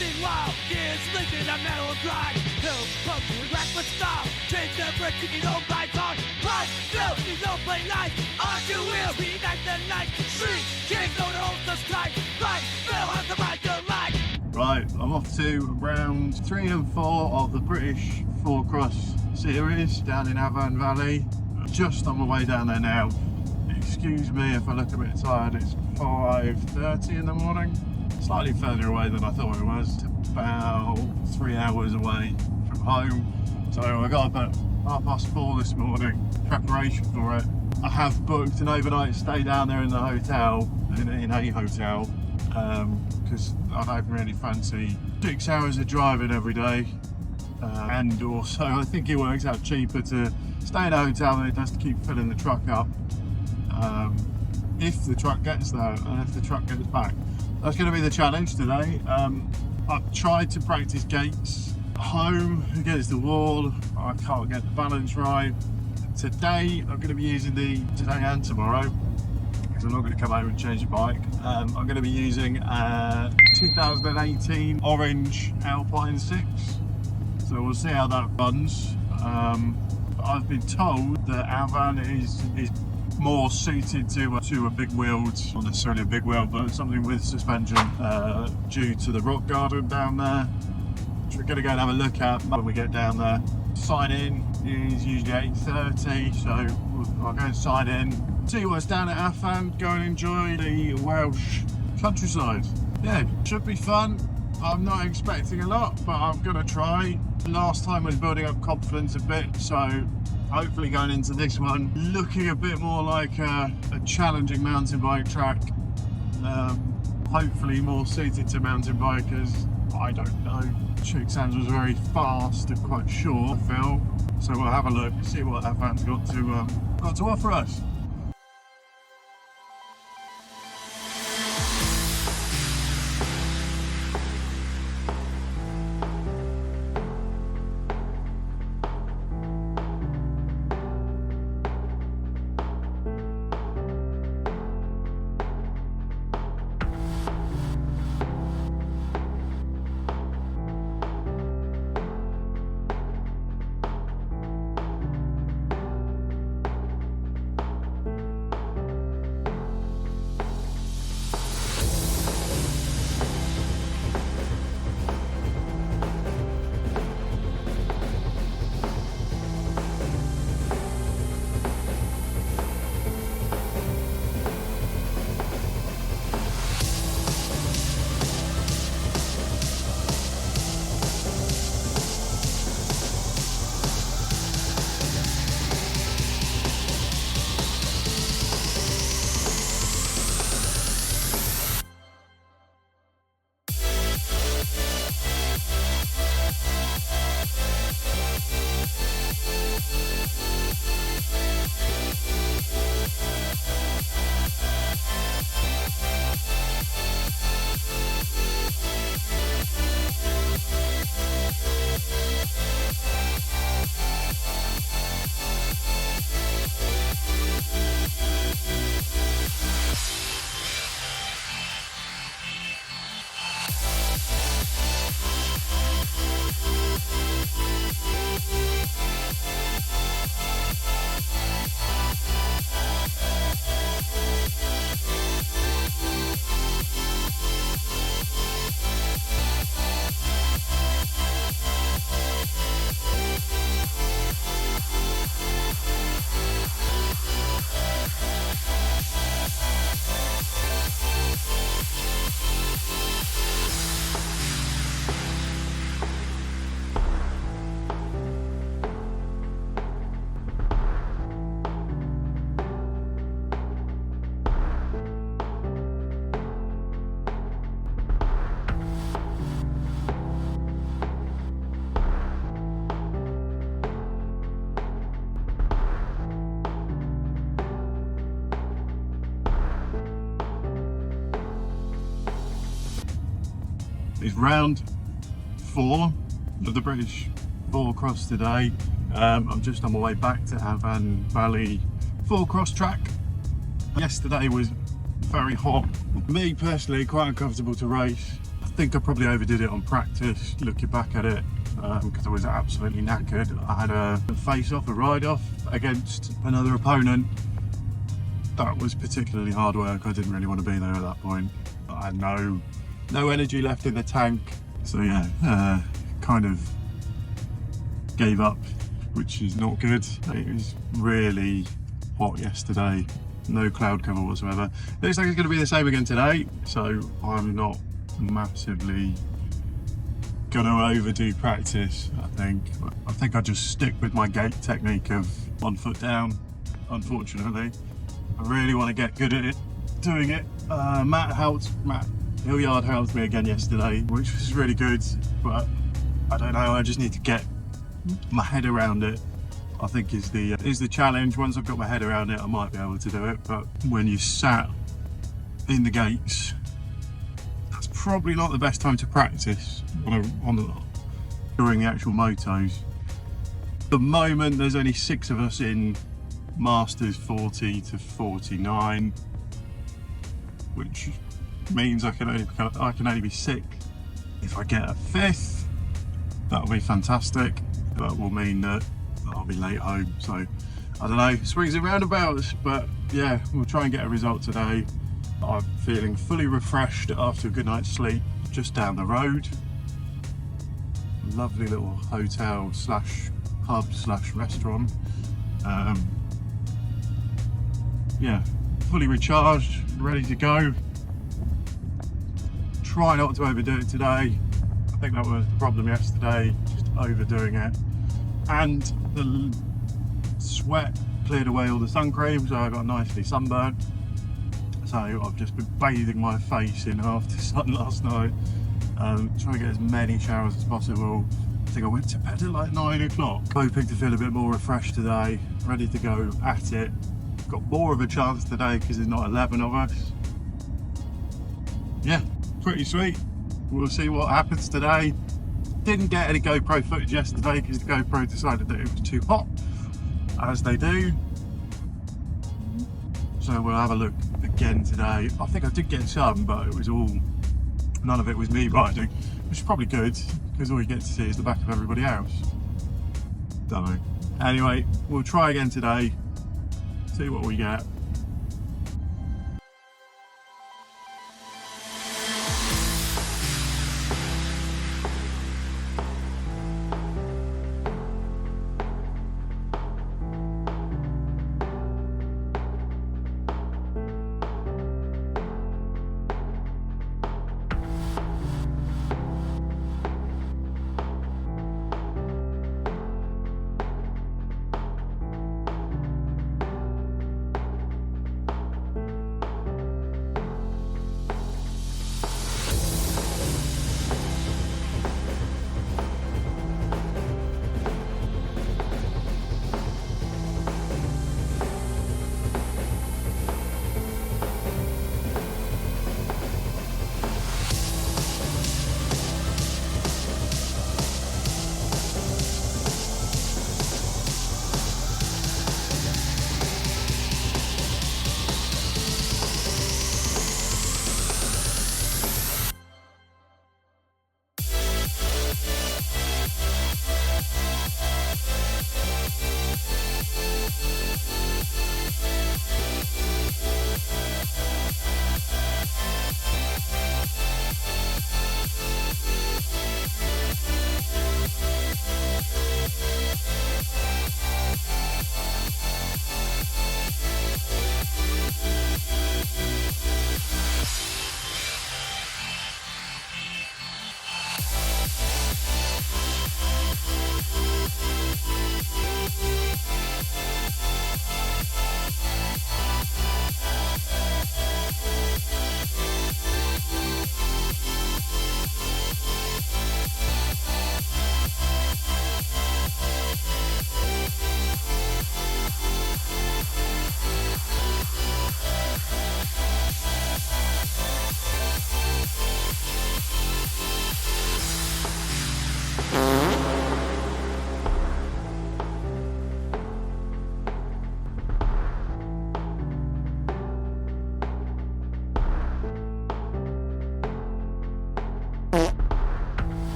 Meanwhile, years living a metal grind. Hill pump with reckless style. Change the brick to get on by time. Pride, still, you don't play nice. On two wheels, reenact the night. Street, kids don't hold us tight. Right, Phil has to ride the light. Right, I'm off to round 3 and 4 of the British 4-cross series down in Afan Valley. Just on my way down there now. Excuse me if I look a bit tired, it's 5:30 in the morning. Slightly further away than I thought it was. It's about 3 hours away from home. So I got up at 4:30 this morning, preparation for it. I have booked an overnight stay down there in the hotel, in a hotel, because I don't really fancy 6 hours of driving every day. And also I think it works out cheaper to stay in a hotel than it does to keep filling the truck up. If the truck gets there and if the truck gets back. That's going to be the challenge today. I've tried to practice gates home against the wall. I can't get the balance right. Today I'm going to be using today and tomorrow, because I'm not going to come home and change the bike. I'm going to be using a 2018 orange Alpine 6. So we'll see how that runs. I've been told that Afan is more suited to a big wheeled, not necessarily a big wheel, but something with suspension due to the rock garden down there, which we're going to go and have a look at when we get down there. Sign in is usually 8:30, so I'll go and sign in, see what's down at Afan, go and enjoy the Welsh countryside. Yeah, should be fun. I'm not expecting a lot, but I'm going to try. Last time I was building up confidence a bit, so hopefully going into this one looking a bit more like a challenging mountain bike track. Hopefully more suited to mountain bikers. I don't know. Chicksands was very fast and quite short, I feel. So we'll have a look, see what Afan's got to offer us. It's round 4 of the British 4-cross today. I'm just on my way back to Afan Valley 4-cross track. Yesterday was very hot. Me personally, quite uncomfortable to race. I think I probably overdid it on practice, looking back at it, because I was absolutely knackered. I had a face-off, a ride-off against another opponent. That was particularly hard work. I didn't really want to be there at that point. I had no energy left in the tank. So yeah, kind of gave up, which is not good. It was really hot yesterday. No cloud cover whatsoever. Looks like it's going to be the same again today, so I'm not massively going to overdo practice. I think I just stick with my gait technique of 1 foot down. Unfortunately, I really want to get good at it, doing it. Matt Hilliard helped me again yesterday, which was really good, but I don't know, I just need to get my head around it. I think is the challenge. Once I've got my head around it, I might be able to do it. But when you sat in the gates, that's probably not the best time to practice during the actual motos. At the moment, there's only 6 of us in Masters 40 to 49, which means I can only be 6. If I get a 5th, that'll be fantastic. That will mean that I'll be late home, so I don't know, swings and roundabouts, but yeah, we'll try and get a result today. I'm feeling fully refreshed after a good night's sleep just down the road. Lovely little hotel slash pub slash restaurant. Yeah, fully recharged, ready to go. Try not to overdo it today. I think that was the problem yesterday, just overdoing it. And the sweat cleared away all the sun cream, so I got nicely sunburnt. So I've just been bathing my face in after sun last night, trying to get as many showers as possible. I think I went to bed at like 9 o'clock. Hoping to feel a bit more refreshed today, ready to go at it. Got more of a chance today because there's not 11 of us. Yeah, pretty sweet. We'll see what happens today. Didn't get any GoPro footage yesterday because the GoPro decided that it was too hot, as they do. So we'll have a look again today. I think I did get some, but it was none of it was me riding, which is probably good because all you get to see is the back of everybody else. Don't know. Anyway, we'll try again today, see what we get.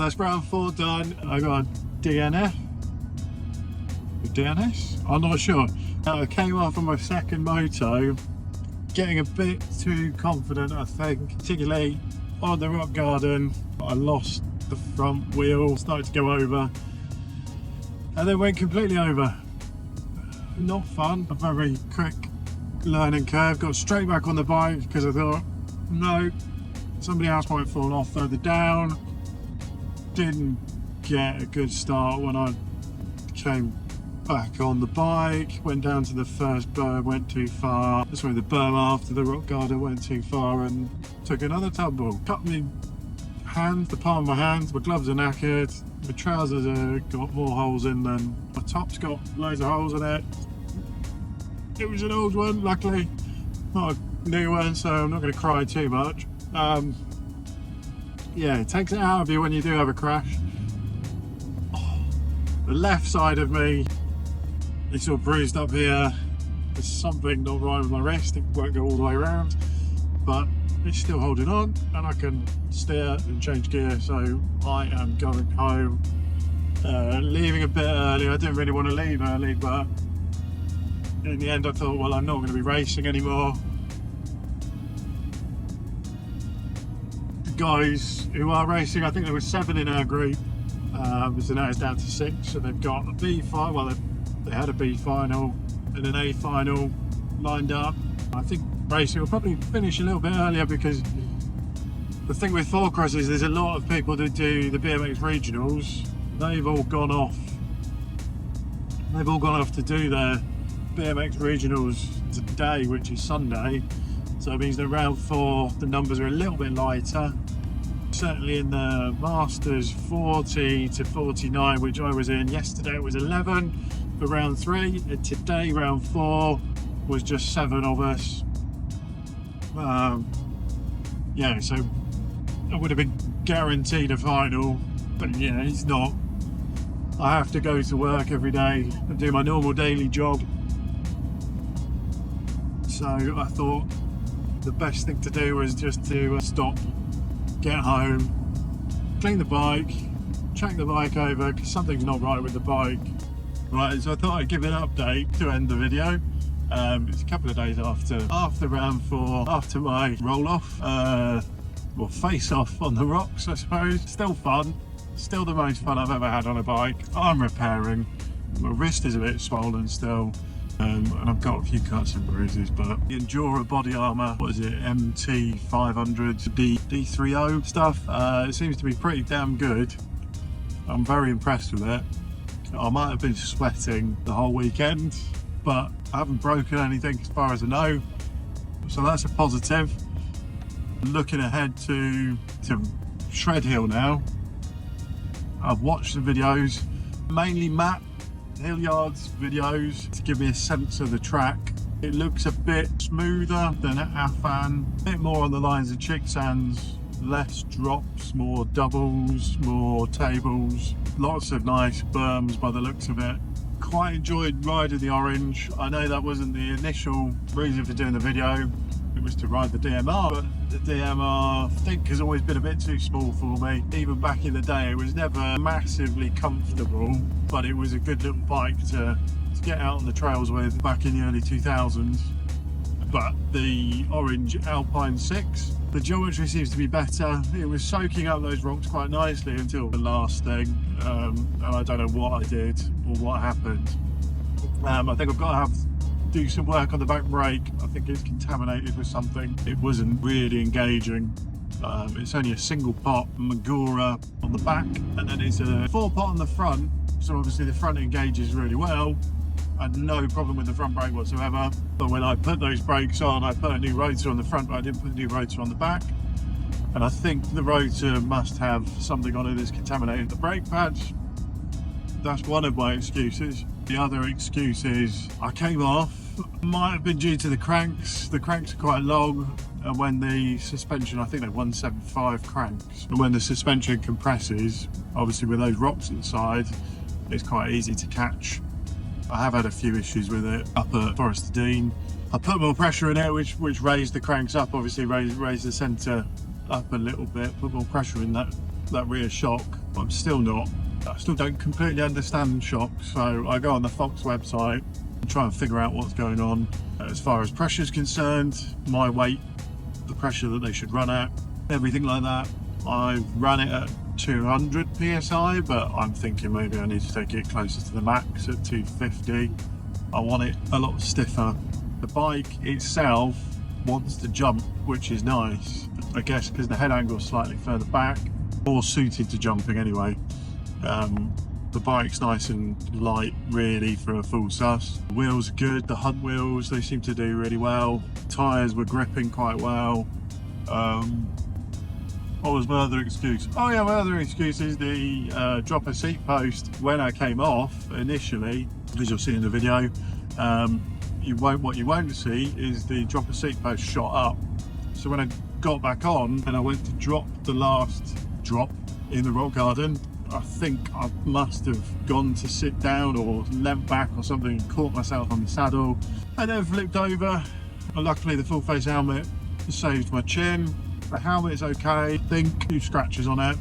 that's round 4 done. I got a DNF. DNS? I'm not sure. I came off on my second moto, getting a bit too confident, I think, particularly on the rock garden. I lost the front wheel, started to go over, and then went completely over. Not fun. A very quick learning curve. Got straight back on the bike because I thought, no, somebody else might fall off further down. Didn't get a good start when I came back on the bike. Went down to the first berm, went too far. Sorry, the berm after the rock garden went too far and took another tumble. Cut me hands, the palm of my hands. My gloves are knackered. My trousers have got more holes in than my top's got loads of holes in it. It was an old one, luckily, not a new one, so I'm not going to cry too much. Yeah, it takes it out of you when you do have a crash. The left side of me, it's all bruised up here. There's something not right with my wrist. It won't go all the way around, but it's still holding on, and I can steer and change gear. So I am going home, leaving a bit early. I didn't really want to leave early, but in the end I thought, well, I'm not going to be racing anymore. The guys who are racing, I think there were 7 in our group, so now it's down to 6, so they've got a B final. Well, they had a B final and an A final lined up. I think racing will probably finish a little bit earlier, because the thing with 4-cross is there's a lot of people that do the BMX regionals. They've all gone off to do their BMX regionals today, which is Sunday, so it means that round 4 the numbers are a little bit lighter. Certainly in the Masters 40 to 49, which I was in yesterday, it was 11 for round 3, and today round 4 was just 7 of us. Yeah, so I would have been guaranteed a final, but yeah, it's not. I have to go to work every day and do my normal daily job. So I thought the best thing to do was just to stop, get home, clean the bike, check the bike over, because something's not right with the bike. Right, so I thought I'd give an update to end the video. It's a couple of days after round 4, after my roll-off, well, face-off on the rocks, I suppose. Still fun, still the most fun I've ever had on a bike. I'm repairing, my wrist is a bit swollen still. And I've got a few cuts and bruises, but the Endura body armour, what is it, MT500 D30 stuff, it seems to be pretty damn good. I'm very impressed with it. I might have been sweating the whole weekend, but I haven't broken anything as far as I know, so that's a positive. Looking ahead to Shred Hill now. I've watched the videos, mainly Matt Hilliard's videos, to give me a sense of the track. It looks a bit smoother than at Afan, a bit more on the lines of Chicksands, less drops, more doubles, more tables, lots of nice berms by the looks of it. Quite enjoyed riding the Orange. I know that wasn't the initial reason for doing the video, it was to ride the DMR, but the DMR I think has always been a bit too small for me. Even back in the day it was never massively comfortable, but it was a good little bike to get out on the trails with back in the early 2000s. But the Orange Alpine 6, the geometry seems to be better. It was soaking up those rocks quite nicely until the last thing, and I don't know what I did or what happened. I think I've got to do some work on the back brake. I think it's contaminated with something. It wasn't really engaging. It's only a single pot Magura on the back, and then it's a 4-pot on the front, so obviously the front engages really well. I had no problem with the front brake whatsoever, but when I put those brakes on, I put a new rotor on the front, but I didn't put a new rotor on the back, and I think the rotor must have something on it that's contaminated the brake pads. That's one of my excuses. The other excuse is I came off. Might have been due to the cranks. The cranks are quite long, and when the suspension, I think they're 175 cranks, and when the suspension compresses, obviously with those rocks inside, it's quite easy to catch. I have had a few issues with it up at Forest Dean. I put more pressure in it, which raised the cranks up, obviously raised the centre up a little bit, put more pressure in that rear shock. I'm still not. I still don't completely understand shocks, so I go on the Fox website and try and figure out what's going on. As far as pressure is concerned, my weight, the pressure that they should run at, everything like that. I've run it at 200 psi, but I'm thinking maybe I need to take it closer to the max at 250. I want it a lot stiffer. The bike itself wants to jump, which is nice, I guess, because the head angle is slightly further back, more suited to jumping anyway. The bike's nice and light really for a full sus. The wheels are good, the Hunt wheels, they seem to do really well. Tyres were gripping quite well. What was my other excuse? Oh yeah, my other excuse is the dropper seat post. When I came off initially, as you'll see in the video, what you won't see is the dropper seat post shot up. So when I got back on and I went to drop the last drop in the rock garden, I think I must have gone to sit down or leant back or something and caught myself on the saddle. I then flipped over, and luckily the full face helmet saved my chin. The helmet's okay, I think a few scratches on it,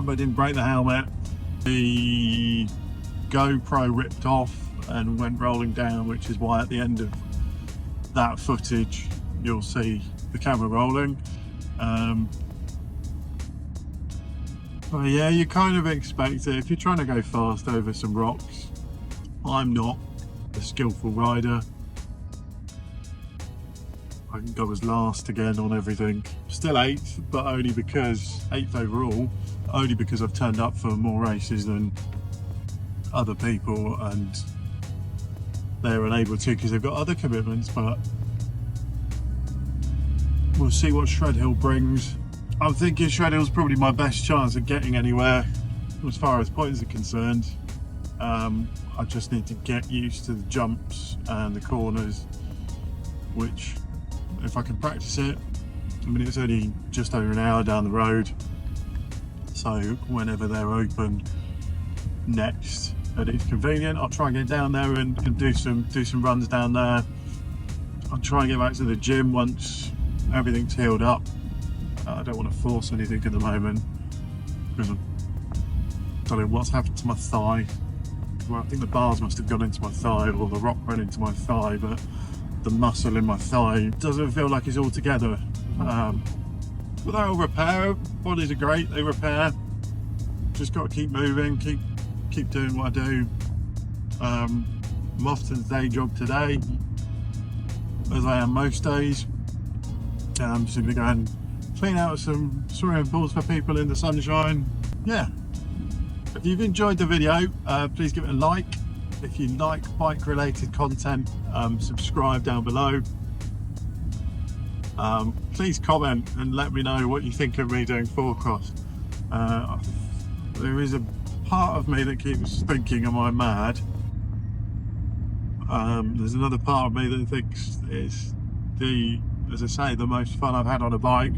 but I didn't break the helmet. The GoPro ripped off and went rolling down, which is why at the end of that footage you'll see the camera rolling. But yeah, you kind of expect it if you're trying to go fast over some rocks. I'm not a skillful rider. I can go as last again on everything. Still 8th, but only because 8th overall, only because I've turned up for more races than other people, and they're unable to because they've got other commitments. But we'll see what Shred Hill brings. I'm thinking Shred Hill's probably my best chance of getting anywhere as far as points are concerned. I just need to get used to the jumps and the corners, which, if I can practice it, I mean, it's only just over an hour down the road, so whenever they're open next and it's convenient, I'll try and get down there and do some runs down there. I'll try and get back to the gym once everything's healed up. I don't want to force anything at the moment because I don't know what's happened to my thigh. Well, I think the bars must have gone into my thigh, or the rock went into my thigh, but the muscle in my thigh doesn't feel like it's all together. But they'll repair. Bodies are great, they repair. Just got to keep moving, keep doing what I do. I'm off to the day job today, as I am most days. I'm just going to go and clean out some swimming pools for people in the sunshine. Yeah. If you've enjoyed the video, please give it a like. If you like bike related content, subscribe down below. Please comment and let me know what you think of me doing 4-cross. There is a part of me that keeps thinking, am I mad? There's another part of me that thinks it's as I say, the most fun I've had on a bike.